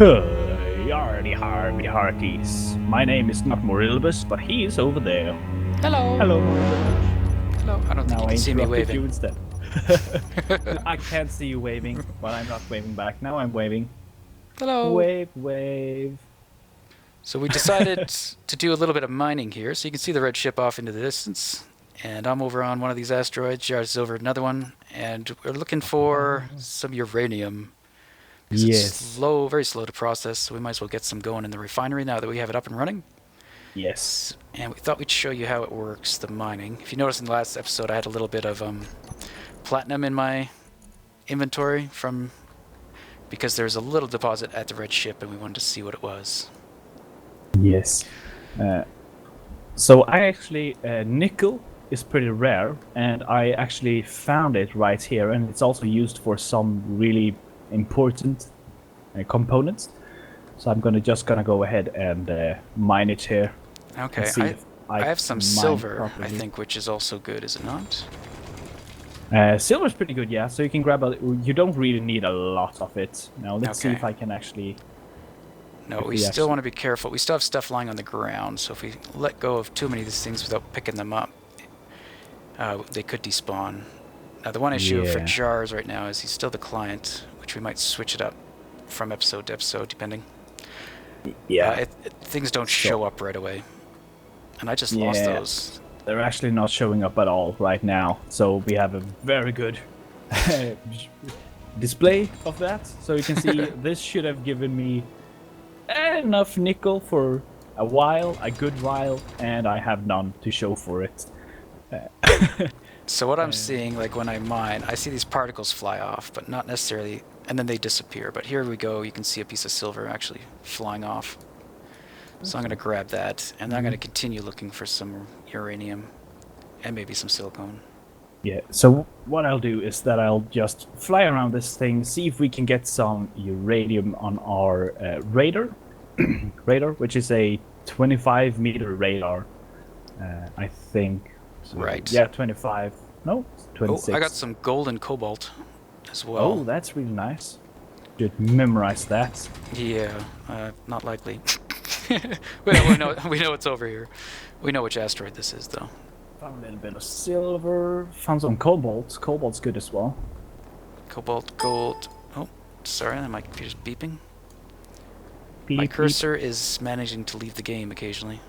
Yardy hardy hearties. My name is not Morilbus, but he is over there. Hello. Hello, Morilbus. Hello. I don't think Now you I can see me interrupted waving. you instead. I can't see you waving, but I'm not waving back. Now I'm waving. Hello. Wave, wave. So we decided to do a little bit of mining here, so you can see the red ship off into the distance. And I'm over on one of these asteroids. Jars is over another one, and we're looking for some uranium. Because it's Yes. slow, very slow to process, so we might as well get some going in the refinery now that we have it up and running. Yes. And we thought we'd show you how it works, the mining. If you noticed in the last episode, I had a little bit of platinum in my inventory because there's a little deposit at the red ship, and we wanted to see what it was. Yes. So I actually nickel is pretty rare, and I actually found it right here, and it's also used for some really important components. So I'm just gonna go ahead and mine it here. Okay, See if I have some can mine silver, properly. I think, which is also good, is it not? Silver's pretty good, yeah. So you can grab you don't really need a lot of it. Now let's see Okay. if I can actually. No, If we we still actually- want to be careful. We still have stuff lying on the ground, so if we let go of too many of these things without picking them up, they could despawn. Now, the one issue for Yeah. Jars right now is he's still the client, which we might switch it up from episode to episode, depending. Yeah. Things don't show up right away. And I just lost Yeah. those. They're actually not showing up at all right now. So we have a very good display of that. So you can see this should have given me enough nickel for a good while, and I have none to show for it. So what I'm seeing, like when I mine, I see these particles fly off, but not necessarily, and then they disappear. But here we go, you can see a piece of silver actually flying off. So I'm going to grab that, and I'm going to continue looking for some uranium and maybe some silicone. Yeah, so what I'll do is that I'll just fly around this thing, see if we can get some uranium on our radar, which is a 25-meter radar, I think. So, Right. Yeah, 25. No, 26. Oh, I got some gold and cobalt as well. Oh, that's really nice. Should memorize that. Yeah, not likely. we know it's over here. We know which asteroid this is, though. Found a little bit of silver. Found some cobalt. Cobalt's good as well. Cobalt, gold. Oh, sorry, my computer's beeping. Beep, My beep. cursor is managing to leave the game occasionally.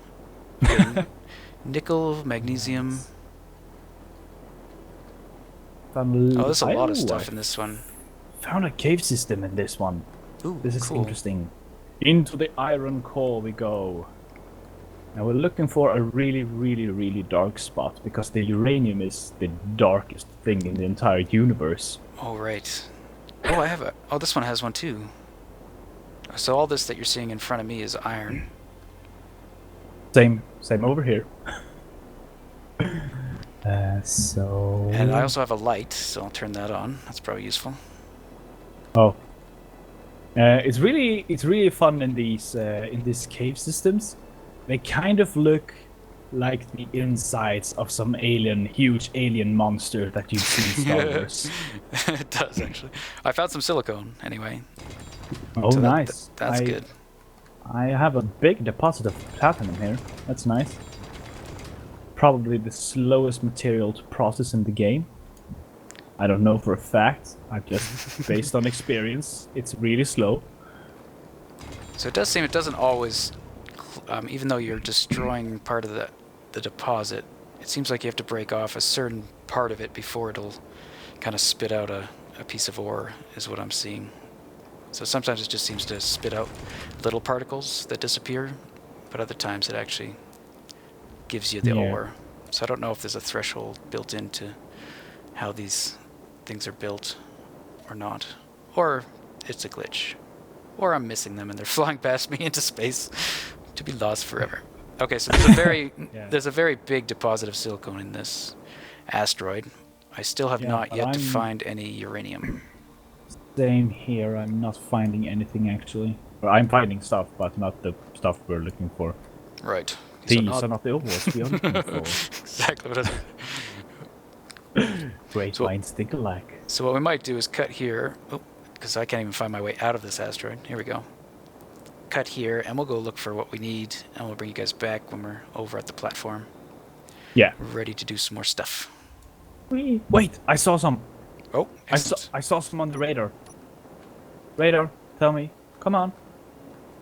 Nickel, magnesium. Found Oh, there's a lot of I stuff in this one. found a cave system in this one. Ooh, This is cool. interesting. Into the iron core we go. Now we're looking for a really, really, really dark spot because the uranium is the darkest thing in the entire universe. Oh, right. Oh, I have a... Oh, this one has one, too. So all this that you're seeing in front of me is iron. Same over here. So. And I also have a light, so I'll turn that on. That's probably useful. Oh. It's really fun in these cave systems. They kind of look like the insides of some huge alien monster that you see in Star Wars. It does, actually. I found some silicone, anyway. Oh, So nice. That's good. I have a big deposit of platinum here. That's nice. Probably the slowest material to process in the game. I don't know for a fact. I've just based on experience. It's really slow. So it does seem it doesn't always, even though you're destroying part of the deposit, it seems like you have to break off a certain part of it before it'll kind of spit out a piece of ore, is what I'm seeing. So sometimes it just seems to spit out little particles that disappear, but other times it actually gives you the ore. So I don't know if there's a threshold built into how these things are built or not. Or it's a glitch. Or I'm missing them and they're flying past me into space to be lost forever. Okay, so there's a very there's a very big deposit of silicone in this asteroid. I still have not but yet to find any uranium. Same here. I'm not finding anything actually. Well, I'm finding stuff, but not the stuff we're looking for. Right. These are not the ores we are looking for. Exactly what Great minds think alike. So what we might do is cut here. Oh, because I can't even find my way out of this asteroid. Here we go. cut here, and we'll go look for what we need, and we'll bring you guys back when we're over at the platform. Yeah. Ready to do some more stuff. Wait, I saw some. Oh, excellent. I saw some on the radar. Radar, tell me. Come on.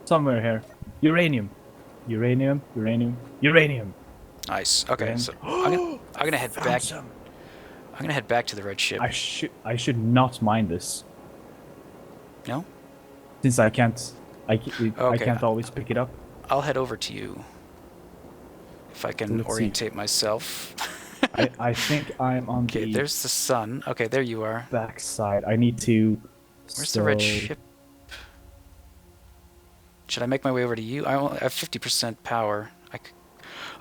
Somewhere here. Uranium. Uranium, uranium, uranium. Nice. Okay, so I'm gonna head Found back. some. I'm gonna head back to the red ship. I should not mine this. No? Since I can't always pick it up. I'll head over to you. If I can Let's see. orientate myself. I think I'm on Okay, the there's the sun. Okay, there you are. back side. I need to... Where's the red ship? Should I make my way over to you? I only have 50% power.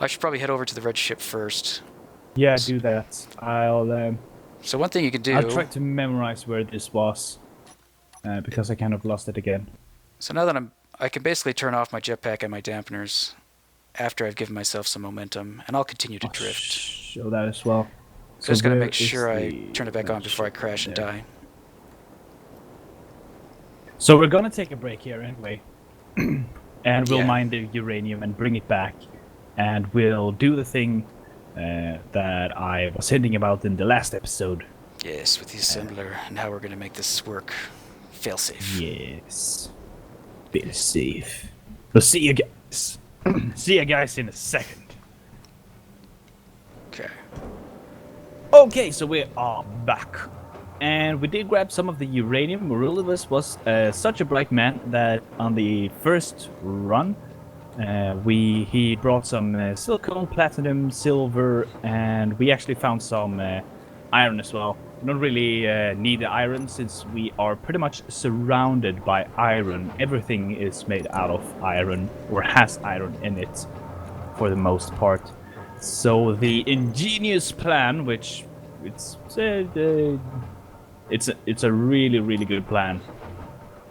I should probably head over to the red ship first. Yeah, do that. I'll So one thing you could do... I'll try to memorize where this was. Because I kind of lost it again. So now that I can basically turn off my jetpack and my dampeners after I've given myself some momentum, and I'll continue to drift. Show that as well. So just gotta where make sure is I the turn it back red on before I ship? crash and There. die. So we're gonna take a break here anyway. And we'll Yeah. mine the uranium and bring it back. And we'll do the thing that I was hinting about in the last episode. Yes, with the assembler, and how we're gonna make this work. Failsafe. Yes. Bit safe. We'll see you guys. See you guys in a second. Okay. Okay, so we are back. And we did grab some of the uranium. Marulivus was such a bright man that on the first run, he brought some silicon, platinum, silver, and we actually found some iron as well. We don't really need the iron since we are pretty much surrounded by iron. Everything is made out of iron or has iron in it for the most part. So the ingenious plan, which it's a really good plan.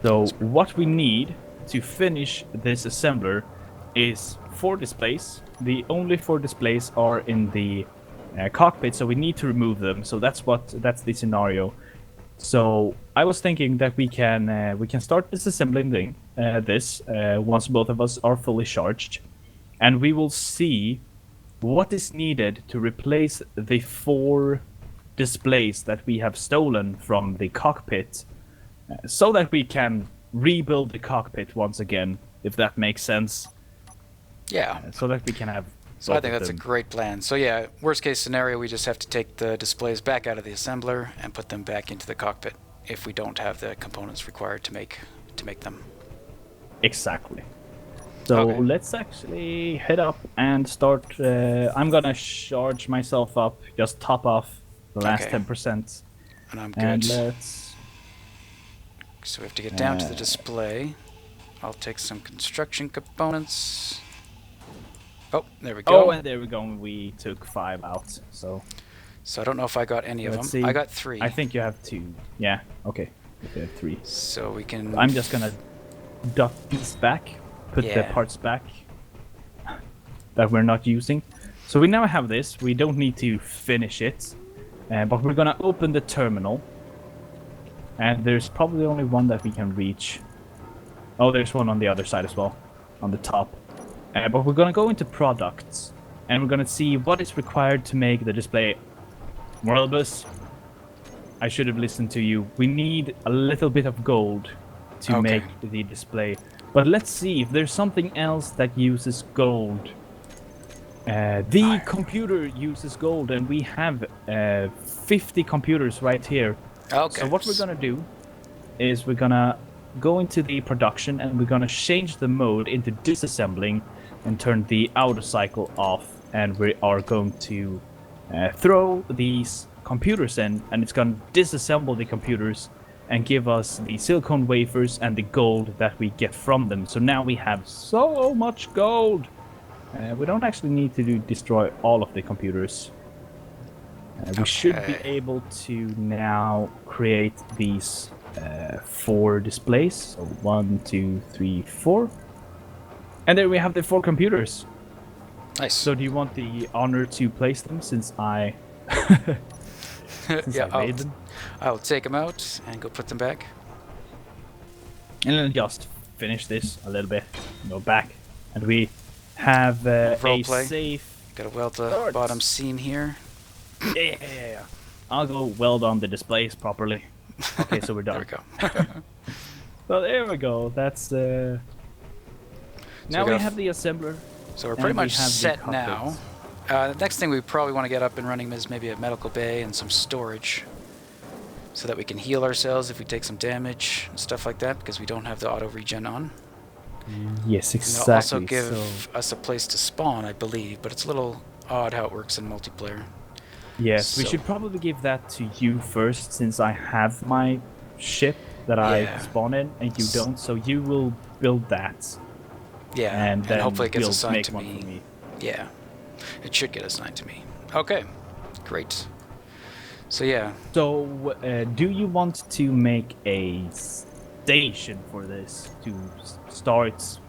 So what we need to finish this assembler is 4 displays. The only 4 displays are in the cockpit, so we need to remove them. So that's the scenario. So I was thinking that we can start disassembling this once both of us are fully charged, and we will see what is needed to replace the 4 displays that we have stolen from the cockpit, so that we can rebuild the cockpit once again, if that makes sense. Yeah. So that we can have. So I both think of that's a them. great plan. So yeah, worst case scenario, we just have to take the displays back out of the assembler and put them back into the cockpit if we don't have the components required to make them. Exactly. So Okay. let's actually head up and start. I'm gonna charge myself up, just top off the last Okay. 10%, And I'm good. and let's. So we have to get down to the display. I'll take some construction components. Oh, there we go. Oh, and there we go. We took 5 out. So So I don't know if I got any of them. let's see. I got 3. I think you have 2. Yeah. Okay. You have 3. So we can... I'm just gonna duck these back, put the Yeah. parts back that we're not using. So we now have this. We don't need to finish it, but we're gonna open the terminal. And there's probably only one that we can reach. Oh, there's one on the other side as well, on the top. But we're gonna go into products, and we're gonna see what is required to make the display. Moralbus, I should have listened to you. We need a little bit of gold to Okay. make the display. But let's see if there's something else that uses gold. The computer uses gold, and we have 50 computers right here. Okay. So what we're gonna do is we're gonna go into the production, and we're gonna change the mode into disassembling and turn the outer cycle off, and we are going to throw these computers in, and it's gonna disassemble the computers and give us the silicon wafers and the gold that we get from them. So now we have so much gold. We don't actually need to destroy all of the computers. We should be Okay. able to now create these 4 displays. So 1, 2, 3, 4. And there we have the 4 computers. Nice. So do you want the honor to place them since I yeah, I made them? I'll take them out and go put them back. And then just finish this a little bit, go back, and we have a Roleplay. safe. Gotta weld the Start. bottom seam here. Yeah. I'll go weld on the displays properly. Okay, so we're done. There we go. Well, there we go. That's now we have the assembler. So we're and pretty we much have the set now. cockpits. The next thing we probably want to get up and running is maybe a medical bay and some storage, so that we can heal ourselves if we take some damage and stuff like that, because we don't have the auto regen on. Yes, And exactly. they'll also give us a place to spawn, I believe, but it's a little odd how it works in multiplayer. Yes, we So- should probably give that to you first, since I have my ship that Yeah. I spawn in, and you don't. So you will build that, Yeah, and then hopefully it gets we'll assigned make to one me. for me. Yeah, it should get assigned to me. Okay, great. So yeah, So, do you want to make a station for this to start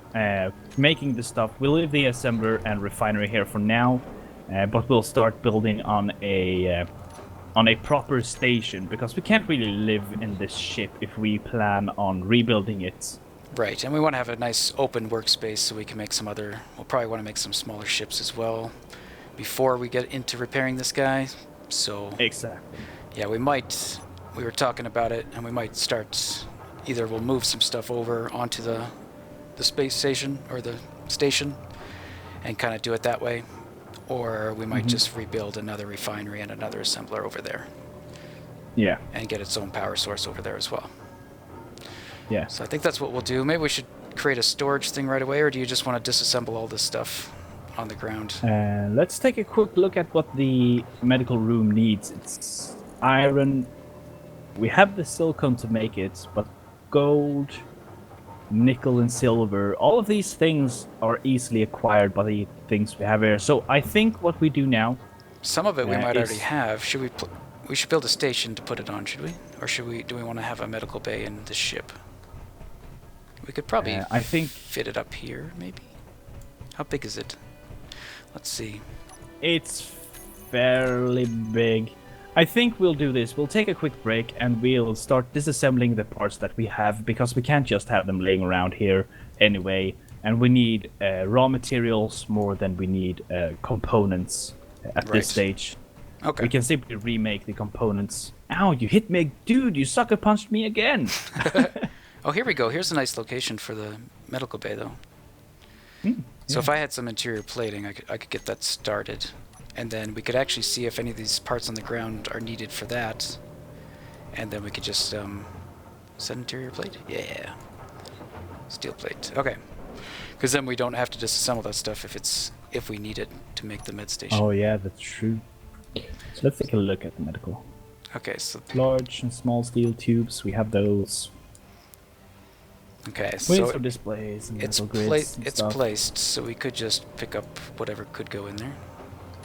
making the stuff? We'll leave the assembler and refinery here for now, but we'll start building on a proper station, because we can't really live in this ship if we plan on rebuilding it. right, and we want to have a nice open workspace so we can make some other. We'll probably want to make some smaller ships as well before we get into repairing this guy. So Exactly. yeah, we were talking about it, and we might start, either we'll move some stuff over onto the space station or the station and kind of do it that way, or we might just rebuild another refinery and another assembler over there Yeah. and get its own power source over there as well. Yeah. So I think that's what we'll do. Maybe we should create a storage thing right away, or do you just want to disassemble all this stuff on the ground? Let's take a quick look at what the medical room needs. It's iron. We have the silicon to make it, but gold, nickel, and silver, all of these things are easily acquired by the things we have here. So I think what we do now. Some of it we might already is- have. Should we we should build a station to put it on, should we? Or do we want to have a medical bay in the ship? We could probably I think fit it up here, maybe? How big is it? Let's see. it's fairly big. I think we'll do this. We'll take a quick break and we'll start disassembling the parts that we have, because we can't just have them laying around here anyway. And we need raw materials more than we need components at Right. this stage. Okay. We can simply remake the components. Ow, you hit me. Dude, you sucker punched me again. Oh, here we go. Here's a nice location for the medical bay, though. So if I had some interior plating, I could get that started. And then we could actually see if any of these parts on the ground are needed for that. And then we could just, is that interior plate? Yeah. Steel plate. Okay. Because then we don't have to disassemble that stuff if we need it to make the med station. Oh yeah, that's true. So let's take a look at the medical. Okay, so Large and small steel tubes, we have those. okay, Ways so for displays and it's metal grids and stuff. placed, so we could just pick up whatever could go in there.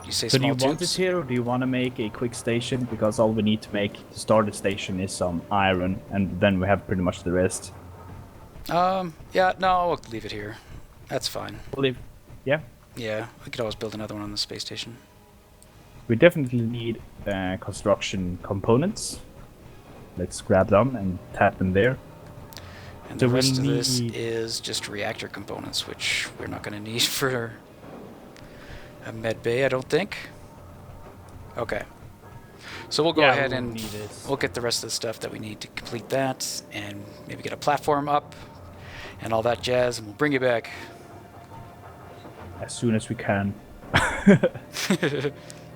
You say So do small you want it tubes? here, or do you want to make a quick station? Because all we need to make to start the station is some iron, and then we have pretty much the rest. Yeah, no, we'll leave it here. That's fine. Believe, yeah. Yeah, we could always build another one on the space station. We definitely need construction components. Let's grab them and tap them there. And So the we'll rest of this need- is just reactor components, which we're not going to need for a med bay, I don't think. Okay. So we'll go Yeah, ahead we'll and need it. we'll get the rest of the stuff that we need to complete that, and maybe get a platform up and all that jazz, and we'll bring you back. As soon as we can.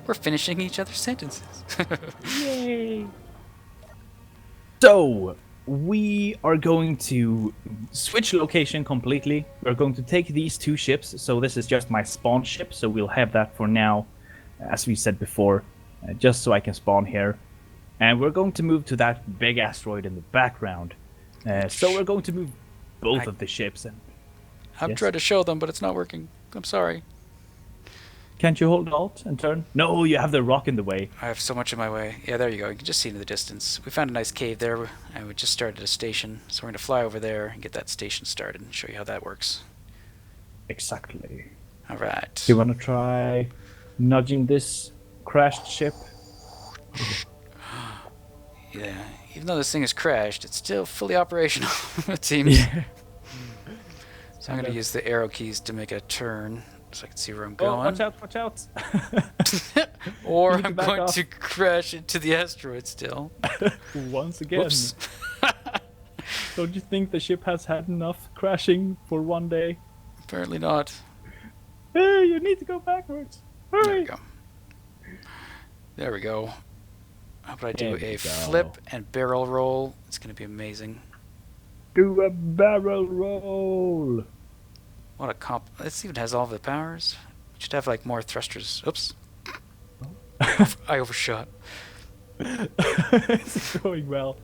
We're finishing each other's sentences. Yay! So, we are going to switch location completely. We're going to take these two ships. So this is just my spawn ship, so we'll have that for now, as we said before, just so I can spawn here. And we're going to move to that big asteroid in the background. So we're going to move both of the ships. And I'm Yes. trying to show them, but it's not working. I'm sorry. can't you hold Alt and turn? No, you have the rock in the way. I have so much in my way. Yeah, there you go. You can just see in the distance. We found a nice cave there, and we just started a station. So we're going to fly over there and get that station started and show you how that works. Exactly. All right. Do you want to try nudging this crashed ship? Yeah. Even though this thing has crashed, it's still fully operational, it seems. So I'm going to use the arrow keys to make a turn so I can see where I'm Oh, going. watch out, watch out. Or You need to I'm back going off. to crash into the asteroid still. Once again. Whoops. Don't you think the ship has had enough crashing for one day? Apparently not. Hey, you need to go backwards. There we Hurry. go. There we go. How about I do There we a go. flip and barrel roll? It's going to be amazing. Do a barrel roll. What a comp. This even has all the powers. We should have like more thrusters. Oops. I overshot. It's going well.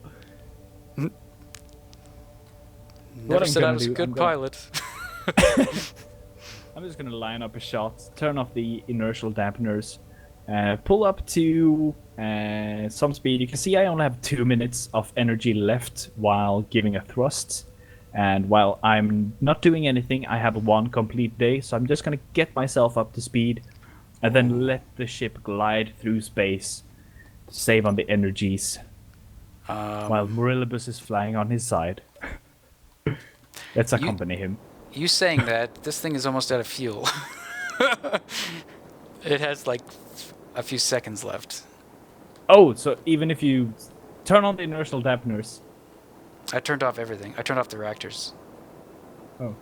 Never said I was a good pilot. I'm just gonna line up a shot, turn off the inertial dampeners, pull up to some speed. You can see I only have 2 minutes of energy left while giving a thrust. And while I'm not doing anything, I have 1 complete day. So I'm just gonna get myself up to speed and then let the ship glide through space to save on the energies while Morillibus is flying on his side. Let's accompany him. You saying that, this thing is almost out of fuel. It has like a few seconds left. Oh, so even if you turn on the inertial dampeners. I turned off everything. I turned off the reactors. Oh.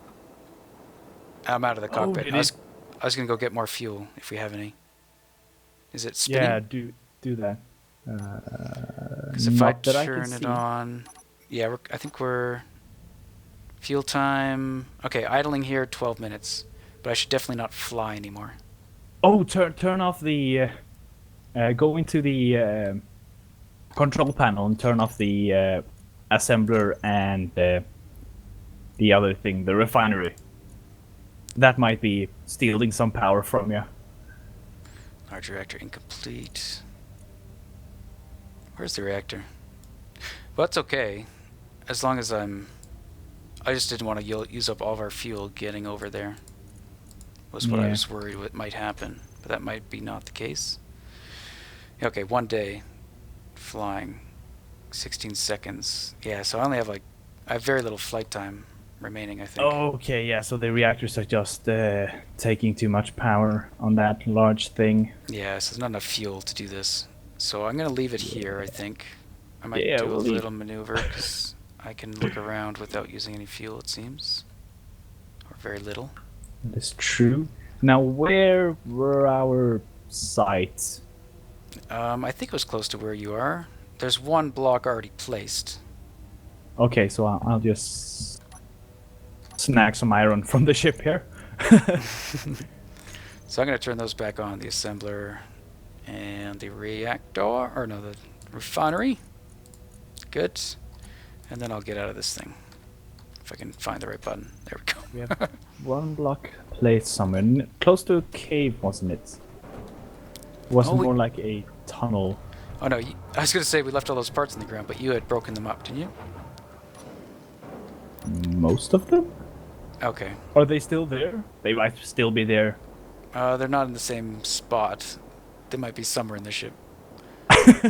I'm out of the cockpit. did I was going to go get more fuel if we have any. Is it spinning? Yeah, do that. Because if I turn it on... Yeah, I think we're... Fuel time... Okay, idling here, 12 minutes. But I should definitely not fly anymore. Oh, turn off the... go into the control panel and turn off the assembler and the other thing, the refinery. That might be stealing some power from you. Large reactor incomplete. Where's the reactor? Well, that's okay. As long as I'm... I just didn't want to use up all of our fuel getting over there. Was what I was worried what might happen. But that might be not the case. Okay, 1 day. Flying. 16 seconds. Yeah, so I only have like... I have very little flight time remaining, I think. Oh, okay, yeah, so the reactors are just taking too much power on that large thing. Yeah, so there's not enough fuel to do this. So I'm going to leave it here, I think. I might do we'll a little maneuver, because I can look around without using any fuel, it seems. Or very little. That's true. Now, where were our sites? I think it was close to where you are. There's 1 block already placed. Okay, so I'll just snag some iron from the ship here. So I'm going to turn those back on, the assembler and the reactor, or no, the refinery. Good. And then I'll get out of this thing. If I can find the right button. There we go. We have 1 block placed somewhere. Close to a cave, wasn't it? Wasn't more like a tunnel. Oh no, I was going to say we left all those parts in the ground, but you had broken them up, didn't you? Most of them? Okay. Are they still there? They might still be there. They're not in the same spot. They might be somewhere in the ship.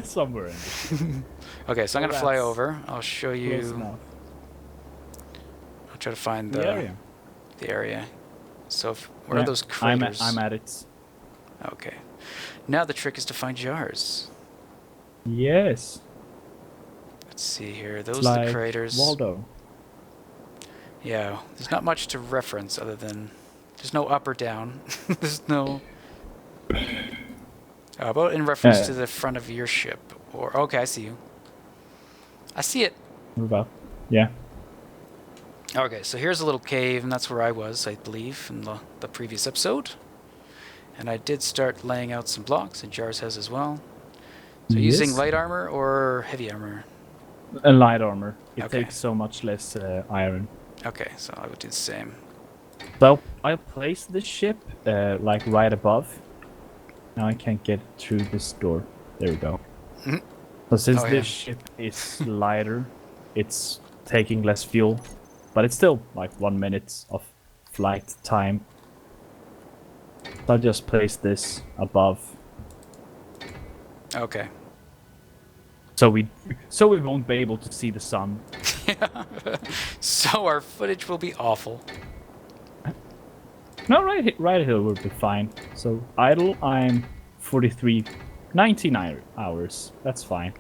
Somewhere in there. Okay, so I'm going to fly over. I'll show Close you... enough. I'll try to find The area. The area. So where are those craters? I'm at it. Okay. Now the trick is to find jars. Yes. Let's see here. Those It's are like the craters. Waldo. Yeah, there's not much to reference other than there's no up or down. There's no... How about in reference to the front of your ship? Or okay, I see you. I see it. Move up. Yeah. Okay, so here's a little cave, and that's where I was, I believe, in the previous episode. And I did start laying out some blocks, and Jars has as well. So using light armor or heavy armor? A light armor. It Okay. takes so much less iron. Okay, so I would do the same. So I'll place the ship like right above. Now I can't get through this door. There we go. Mhm. So since Oh, this ship is lighter, it's taking less fuel, but it's still like 1 minute of flight time. So I'll just place this above, Okay. so we won't be able to see the sun. So our footage will be awful. No, right here will be fine. So idle, I'm 43, 99 hours. That's fine.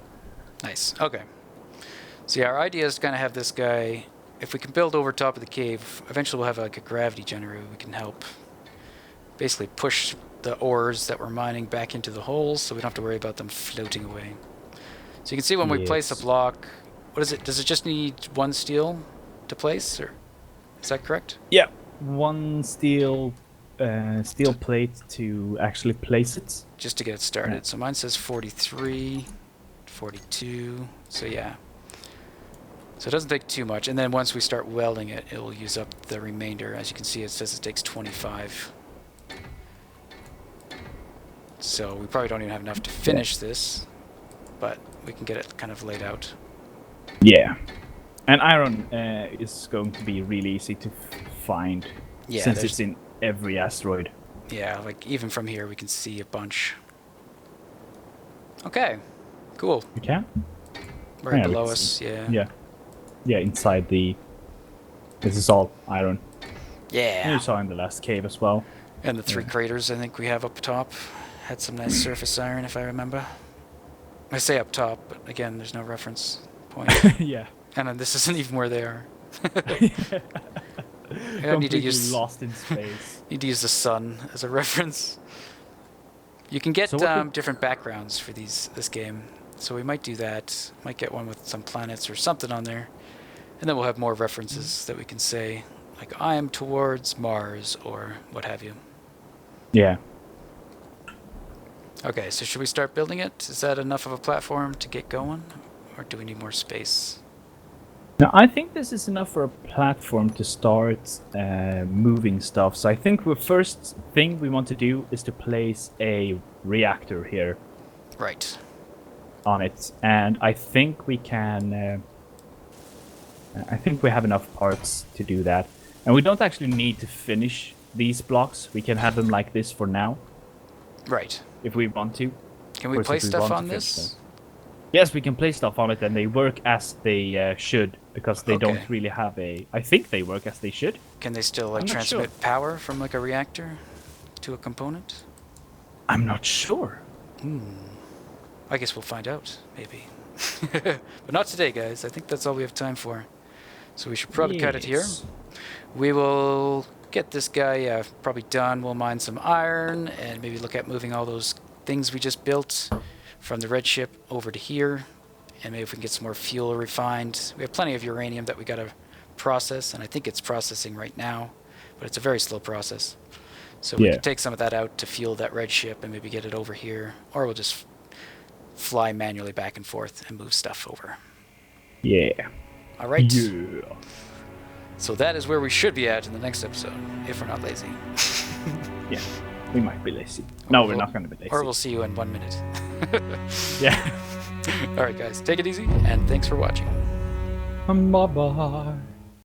Nice. Okay. So yeah, our idea is to kind of have this guy. If we can build over top of the cave, eventually we'll have like a gravity generator. We can help basically push the ores that we're mining back into the holes, so we don't have to worry about them floating away. So you can see when we place a Yes. block, what is it? Does it just need one steel to place, or is that correct? Yeah. One steel plate to actually place it. Just to get it started. So mine says 43, 42. So yeah. So it doesn't take too much, and then once we start welding it, it will use up the remainder. As you can see, it says it takes 25. So we probably don't even have enough to finish this, but we can get it kind of laid out. Yeah. And iron is going to be really easy to find, Yeah, since it's in every asteroid. Yeah, like even from here we can see a bunch. Okay, cool. You can? Right Yeah, we below can us, see. yeah. Yeah. Yeah, inside the... This is all iron. Yeah. And you saw in the last cave as well. And the three craters I think we have up top had some nice surface iron, if I remember. I say up top, but again, there's no reference point. Yeah. And then this isn't even where they are. I need to Completely use lost in space. need to use the sun as a reference. You can get So what different backgrounds for this game, so we might do that. Might get one with some planets or something on there, and then we'll have more references that we can say, like I am towards Mars or what have you. Yeah. Okay, so should we start building it? Is that enough of a platform to get going, or do we need more space? Now, I think this is enough for a platform to start moving stuff. So I think the first thing we want to do is to place a reactor here Right. on it. And I think we can... I think we have enough parts to do that. And we don't actually need to finish these blocks. We can have them like this for now, Right. if we want to. Can we Of course, place if we stuff want to on finish this? them. Yes, we can place stuff on it, and they work as they should, because they Okay. don't really have a... I think they work as they should. Can they still like I'm not transmit power from like a reactor to a component? I'm not sure. I guess we'll find out, maybe. But not today, guys. I think that's all we have time for. So we should probably cut it here. Yes. We will get this guy probably done. We'll mine some iron and maybe look at moving all those things we just built from the red ship over to here. And maybe if we can get some more fuel refined. We have plenty of uranium that we got to process, and I think it's processing right now, but it's a very slow process. So we Yeah. can take some of that out to fuel that red ship and maybe get it over here, or we'll just fly manually back and forth and move stuff over. Yeah. All right. Yeah. So that is where we should be at in the next episode, if we're not lazy. Yeah. We might be lazy. No, we're not going to be lazy. Or we'll see you in 1 minute. Yeah. All right, guys, take it easy, and thanks for watching. Bye-bye.